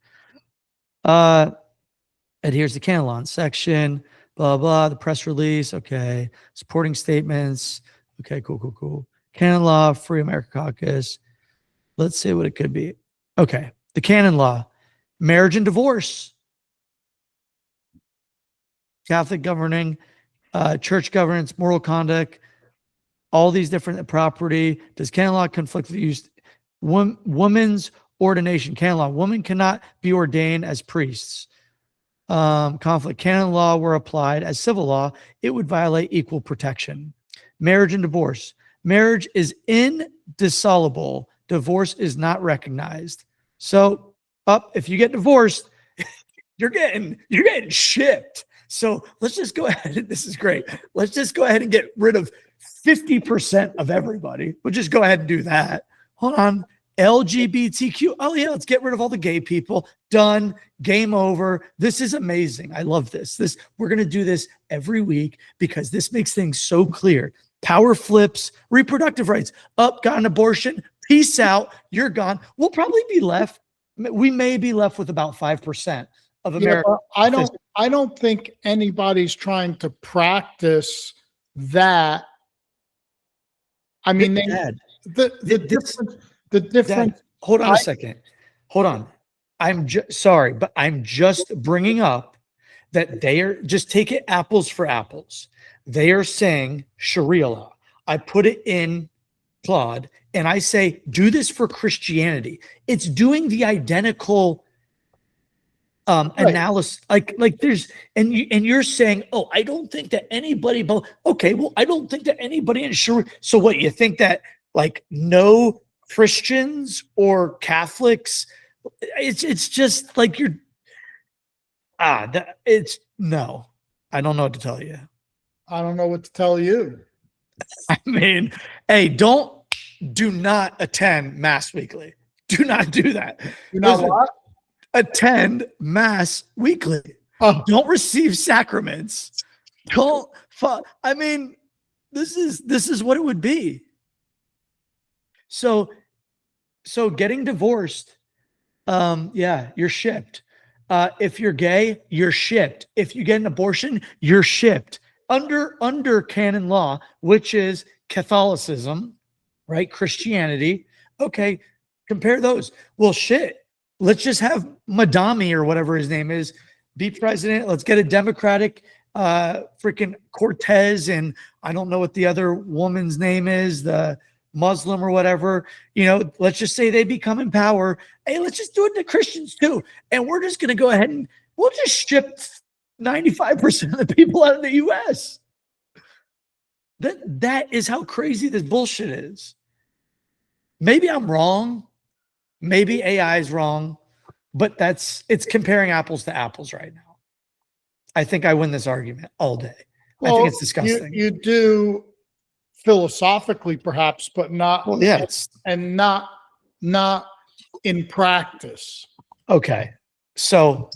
Adheres to canon law section, blah, blah, the press release. Okay, supporting statements. Okay, cool. Canon law, Free America Caucus. Let's see what it could be. Okay, the canon law, marriage and divorce. Catholic governing, church governance, moral conduct, all these different property. Does canon law conflict with use? Women's ordination, canon law. Women cannot be ordained as priests. Conflict. Canon law were applied as civil law. It would violate equal protection. Marriage and divorce. Marriage is indissoluble. Divorce is not recognized. So if you get divorced, you're getting shipped. So let's just go ahead. This is great. Let's just go ahead and get rid of 50% of everybody. We'll just go ahead and do that. Hold on. LGBTQ. Oh yeah, let's get rid of all the gay people. Done. Game over. This is amazing. I love this. We're going to do this every week because this makes things so clear. Power flips, reproductive rights. Got an abortion. Peace out. You're gone. We'll probably be left. We may be left with about 5% of America. Yeah, I don't think anybody's trying to practice that. I mean, the difference. Dad, hold on a second. Hold on. I'm sorry, but I'm just bringing up that they are, just take it apples for apples. They are saying Sharia law. I put it in Claude and I say, do this for Christianity. It's doing the identical analysis. Like there's, and you're saying, oh, I don't think that anybody, okay, well, I don't think that anybody in Sharia. So what, you think that like no Christians or Catholics, it's just like you're, no, I don't know what to tell you. I don't know what to tell you. I mean, hey, do not attend Mass weekly. Do not do that. You know what? Attend Mass weekly. Don't receive sacraments. I mean, this is what it would be. So getting divorced, yeah, you're shipped. If you're gay, you're shipped. If you get an abortion, you're shipped. Under canon law, which is Catholicism, right? Christianity. Okay, compare those. Well, shit. Let's just have Madami or whatever his name is be president. Let's get a Democratic freaking Cortez, and I don't know what the other woman's name is, the Muslim or whatever. Let's just say they become in power. Hey, let's just do it to Christians too. And we're just going to go ahead and we'll just ship 95% of the people out of the US. That is how crazy this bullshit is. Maybe I'm wrong. Maybe AI is wrong, but it's comparing apples to apples right now. I think I win this argument all day. I Well, think it's disgusting. You do philosophically, perhaps, but not. Well, yeah, it's and not in practice. okay. So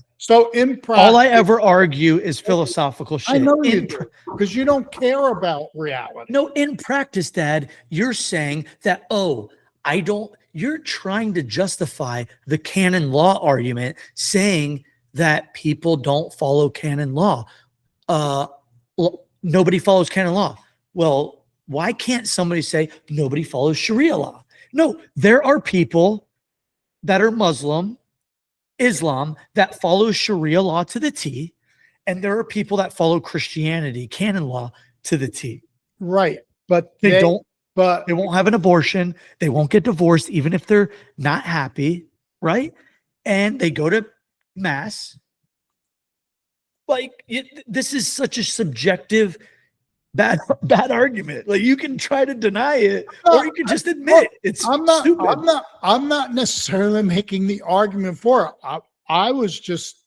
in practice, all I ever argue is philosophical shit. I know you In do, because you don't care about reality. No, in practice, Dad, you're saying that, you're trying to justify the canon law argument, saying that people don't follow canon law. Nobody follows canon law. Well, why can't somebody say nobody follows Sharia law? No, there are people that are Islam, that follow Sharia law to the T, and there are people that follow Christianity, canon law to the T. Right. But They won't have an abortion. They won't get divorced, even if they're not happy, right? And they go to mass. This is such a subjective, bad argument. Like, you can try to deny it, or you can just admit it's stupid. I'm not necessarily making the argument for it. I was just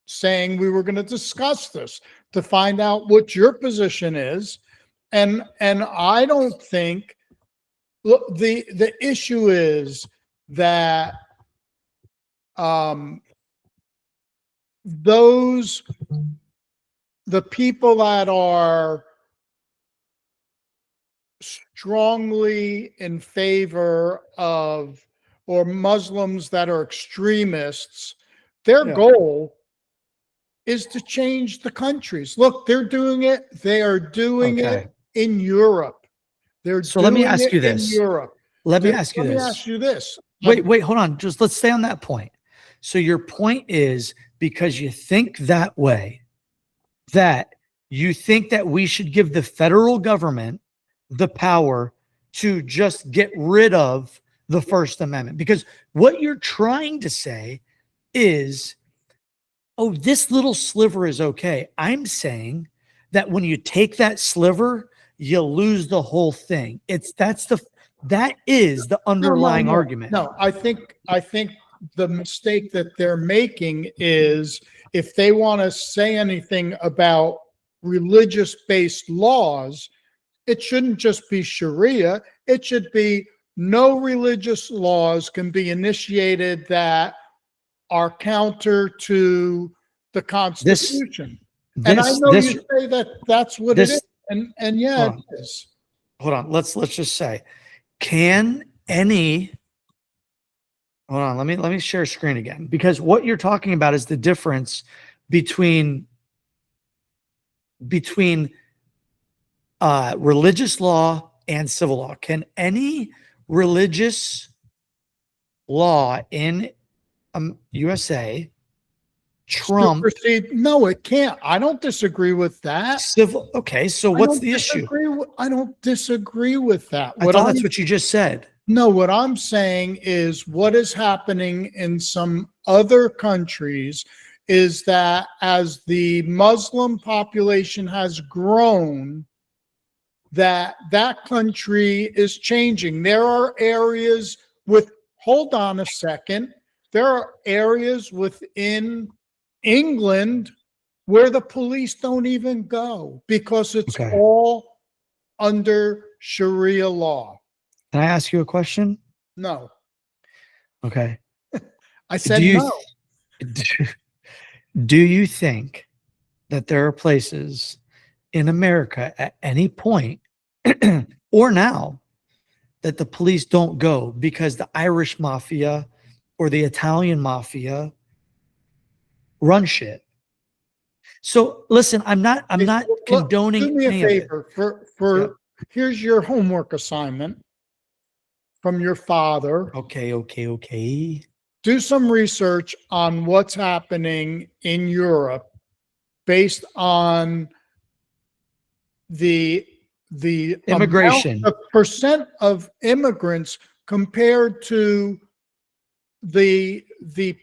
saying we were going to discuss this to find out what your position is. And I don't think, look, the issue is that the people that are strongly in favor of, or Muslims that are extremists, their goal is to change the countries. Look, they're doing it. They are doing it in Europe. Let me ask you this. Let me ask you this. Wait, hold on. Just let's stay on that point. So your point is, because you think that way, that you think that we should give the federal government the power to just get rid of the First Amendment. Because what you're trying to say is, oh, this little sliver is okay. I'm saying that when you take that sliver, you lose the whole thing. That is the underlying argument. No, I think the mistake that they're making is, if they want to say anything about religious-based laws, it shouldn't just be Sharia. It should be no religious laws can be initiated that are counter to the Constitution. And I know you say that that's what it is. And yeah, it is. Hold on. Let's just say, hold on, let me share screen again, because what you're talking about is the difference between religious law and civil law. Can any religious law in USA trump? No, it can't. I don't disagree with that. Civil. Okay, so what's the issue? I don't disagree with that. I thought that's what you just said. No, what I'm saying is, what is happening in some other countries is that as the Muslim population has grown, that country is changing. There are areas hold on a second. There are areas within England where the police don't even go because it's all under Sharia law. Can I ask you a question? No. Okay. I said no. Do you think that there are places in America at any point or now that the police don't go because the Irish mafia or the Italian mafia run shit? So listen, I'm not condoning. Do me a favor. Here's your homework assignment from your father. Okay. Do some research on what's happening in Europe based on the immigration, the percent of immigrants compared to the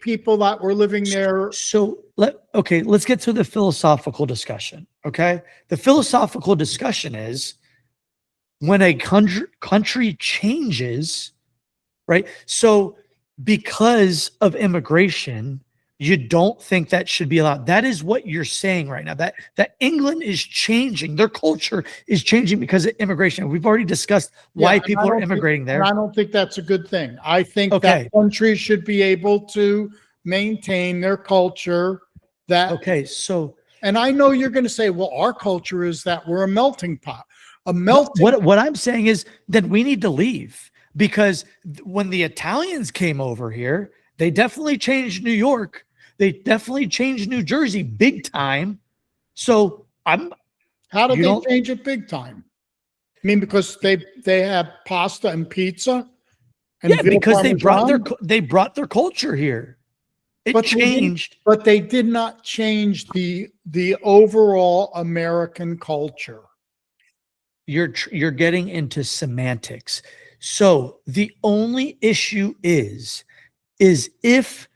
people that were living there. So let's get to the philosophical discussion. Okay. The philosophical discussion is, when a country changes, right? So because of immigration, You don't think that should be allowed. That is what you're saying right now. That England is changing. Their culture is changing because of immigration. We've already discussed why and people are immigrating there. And I don't think that's a good thing. I think Okay. that countries should be able to maintain their culture. Okay, so And I know you're going to say, well, our culture is that we're a melting pot. A melting what I'm saying is that we need to leave, because when the Italians came over here, they definitely changed New York. They definitely changed New Jersey big time. So How did they change it big time? I mean, because they had pasta and pizza. And yeah, because they brought their culture here. It changed, but they did not change the overall American culture. You're getting into semantics. So the only issue is if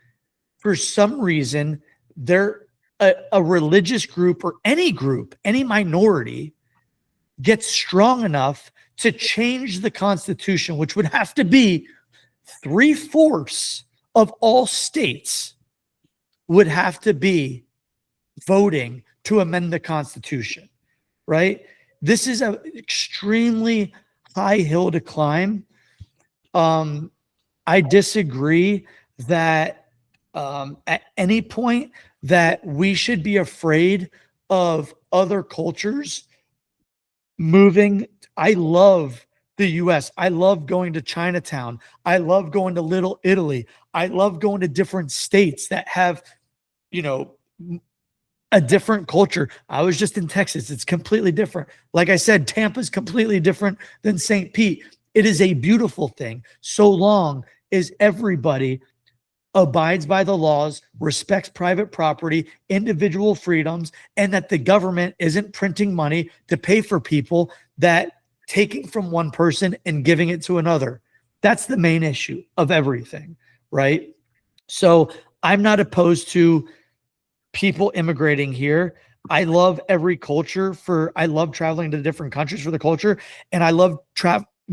for some reason they're a religious group or any minority gets strong enough to change the Constitution, which would have to be 3/4 of all states would have to be voting to amend the Constitution, right? This is an extremely high hill to climb. I disagree that at any point that we should be afraid of other cultures moving. I love the US. I love going to Chinatown. I love going to Little Italy. I love going to different states that have, a different culture. I was just in Texas. It's completely different. Like I said, Tampa's completely different than St. Pete. It is a beautiful thing, so long as everybody abides by the laws, respects private property, individual freedoms, and that the government isn't printing money to pay for people that taking from one person and giving it to another. That's the main issue of everything, right? So I'm not opposed to people immigrating here. I love every culture I love traveling to different countries for the culture, and I love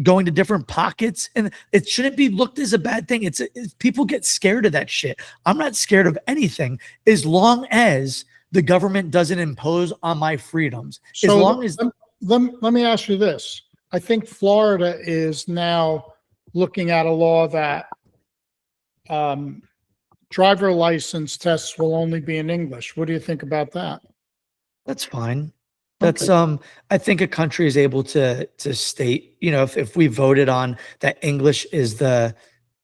going to different pockets, and it shouldn't be looked as a bad thing. It's people get scared of that shit. I'm not scared of anything as long as the government doesn't impose on my freedoms. As long as let me ask you this. I think Florida is now looking at a law that driver license tests will only be in English. What do you think about that? That's fine. That's I think a country is able to state, if we voted on that English is the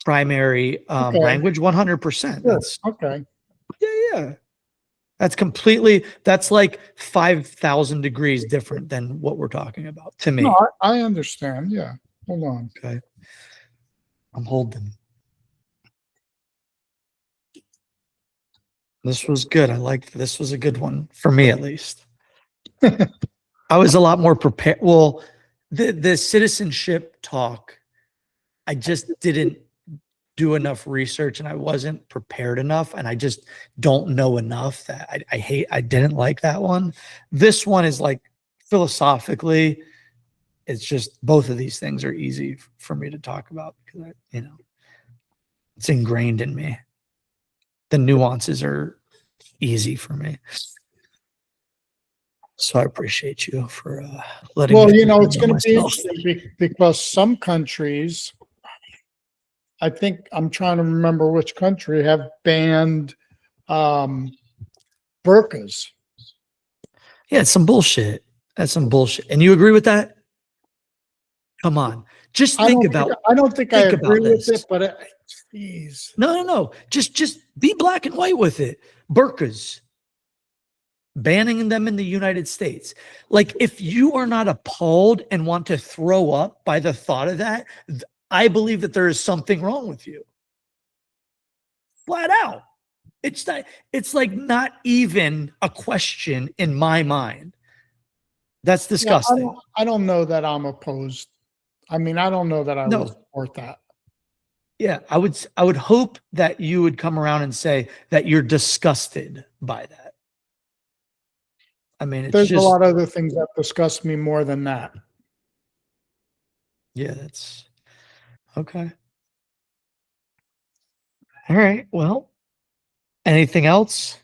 primary language, 100%. That's okay. Yeah. That's like 5,000 degrees different than what we're talking about to me. No, I understand. Yeah. Hold on. Okay. I'm holding. This was good. This was a good one for me, at least. I was a lot more prepared. Well, the citizenship talk, I just didn't do enough research and I wasn't prepared enough, and I just don't know enough that I didn't like that one. This one is like philosophically, it's just both of these things are easy for me to talk about because it's ingrained in me. The nuances are easy for me. So I appreciate you for letting me. Well, it's going to be interesting because some countries, I think I'm trying to remember which country, have banned burqas. Yeah, it's some bullshit. That's some bullshit. And you agree with that? Come on. Just think about it. I don't think I agree with it, but geez. No. Just be black and white with it. Burqas. Banning them in the United States. Like, if you are not appalled and want to throw up by the thought of that, I believe that there is something wrong with you. Flat out. It's like not even a question in my mind. That's disgusting. Yeah, I don't know that I'm opposed. I mean, I don't know that I would support that. Yeah, I would hope that you would come around and say that you're disgusted by that. I mean, there's a lot of other things that disgust me more than that. Yeah, that's okay. All right. Well, Anything else?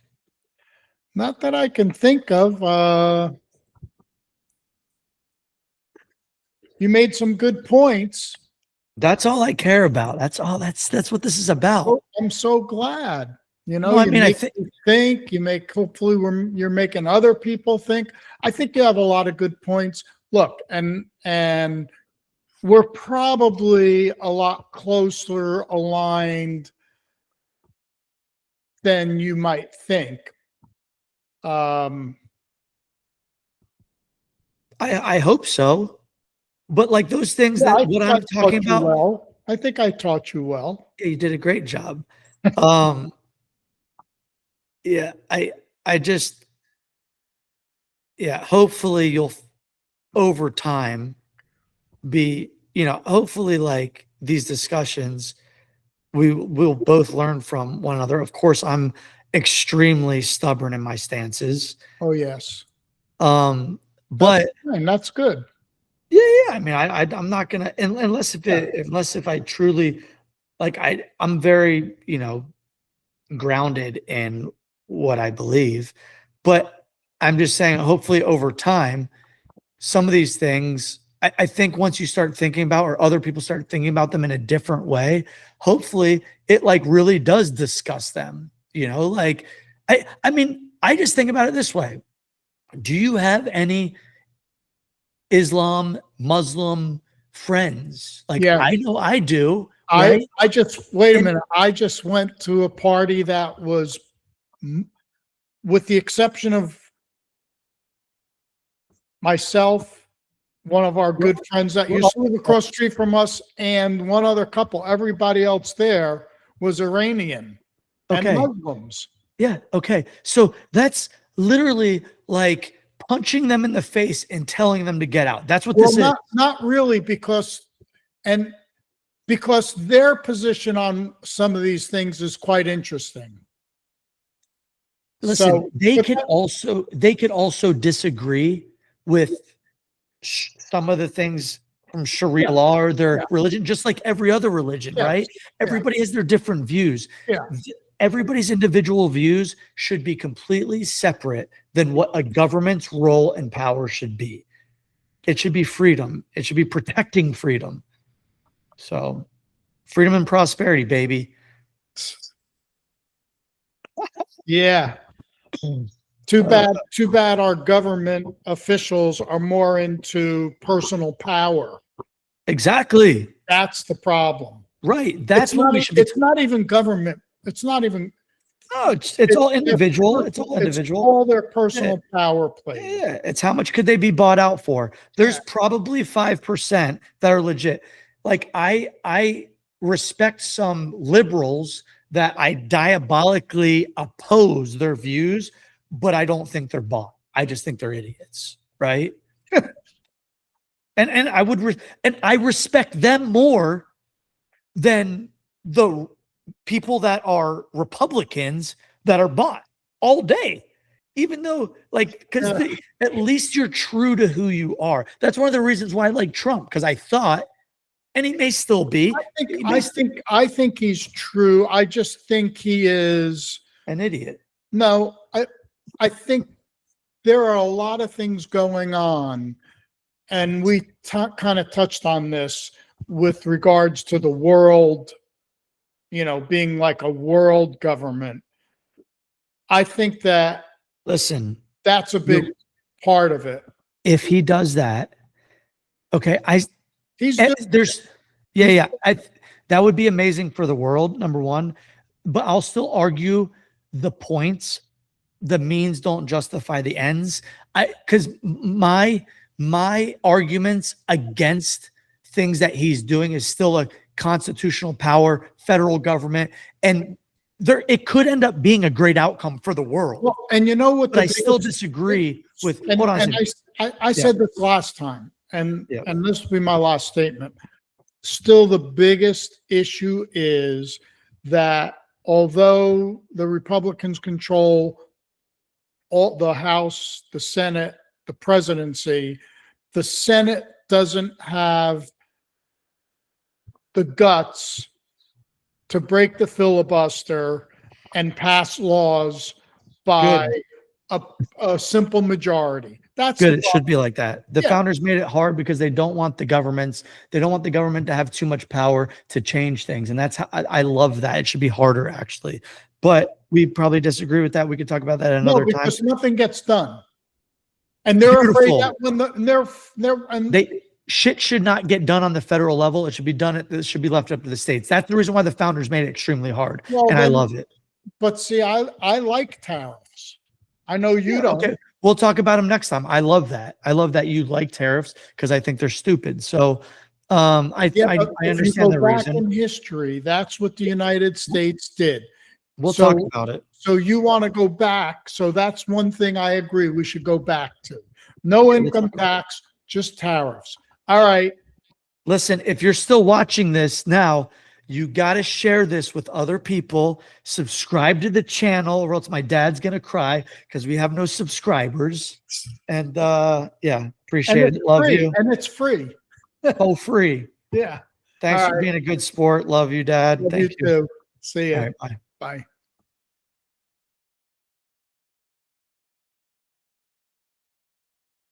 Not that I can think of. You made some good points. That's all I care about. That's all. That's what this is about. Oh, I'm so glad. You know, No, I you mean, I make think me think. You make hopefully you're making other people think. I think you have a lot of good points. Look, and we're probably a lot closer aligned than you might think. I hope so. But like those things Yeah, that I what think I I'm talking taught you about, well. I think I taught you well. yeah, you did a great job. Um, yeah, I just yeah, hopefully you'll over time be, hopefully like these discussions we will both learn from one another. Of course, I'm extremely stubborn in my stances. Oh yes, Um, that's but fine. That's good. yeah, I mean, I'm not gonna unless if I truly like I'm very grounded in what I believe, but I'm just saying hopefully over time some of these things I think once you start thinking about or other people start thinking about them in a different way, hopefully it like really does discuss them. Like I mean, I just think about it this way. Do you have any Islam, Muslim friends? Like Yeah. I know I do, I right? I just wait a And minute. I just went to a party that was, with the exception of myself, one of our good friends that used to live across the street from us, and one other couple. Everybody else there was Iranian and okay. Muslims. Yeah. Okay. So that's literally like punching them in the face and telling them to get out. That's what Well, this is. not really, because their position on some of these things is quite interesting. Listen, So, they could also disagree with some of the things from Sharia law or their yeah, religion, just like every other religion, yes, right? Everybody has their different views. yeah. Everybody's individual views should be completely separate than what a government's role and power should be. It should be freedom. It should be protecting freedom. So, freedom and prosperity, baby. Yeah. Too bad our government officials are more into personal power. Exactly. That's the problem. Right. That's It's what not, we should be. it's not even government. It's not even. No, it's all individual. It's all It's individual. all their personal power play. Yeah, it's how much could they be bought out for? There's probably 5% that are legit. Like I respect some liberals that I diabolically oppose their views, but I don't think they're bought. I just think they're idiots, right? and I respect them more than the people that are Republicans that are bought all day. Even though, like, because at least you're true to who you are. That's one of the reasons why I like Trump, because I thought, and he may still be, I think he's true. I just think he is an idiot. No, I think there are a lot of things going on, and we kind of touched on this with regards to the world, being like a world government. I think that Listen, that's a big part of it. if he does that, okay, He's that would be amazing for the world, number one, but I'll still argue the points, the means don't justify the ends. Because my arguments against things that he's doing is still a constitutional power, federal government, and it could end up being a great outcome for the world. Well, and you know what? But I still disagree with. Hold on. I said this last time, and this will be my last statement. Still, the biggest issue is that although the Republicans control all the House, the Senate, the presidency, the Senate doesn't have the guts to break the filibuster, and pass laws by a simple majority. That's Good. the It should be like that. The Yeah. founders made it hard because they don't want the government to have too much power to change things. And that's how I love that. It should be harder actually. But we probably disagree with that. We could talk about that another time. because nothing gets done. And they're afraid Beautiful. that when Shit should not get done on the federal level. It should be it should be left up to the states. That's the reason why the founders made it extremely hard. Well, and I then- love it. But see, I like tariffs. I know you don't. Okay. We'll talk about them next time. I love that. I love that you like tariffs because I think they're stupid. So I But if you understand go the back reason. in history, that's what the United States did. We'll so- talk about it. So you want to go back. So that's one thing I agree we should go back to. No income tax, just tariffs. All right. Listen, if you're still watching this now, you got to share this with other people. Subscribe to the channel, or else my dad's going to cry because we have no subscribers. And yeah, appreciate it. Love free, you. And it's free. Oh, free. Yeah. Thanks All for right. being a good sport. Love you, Dad. Love Thank you too. See ya. All right, bye. Bye.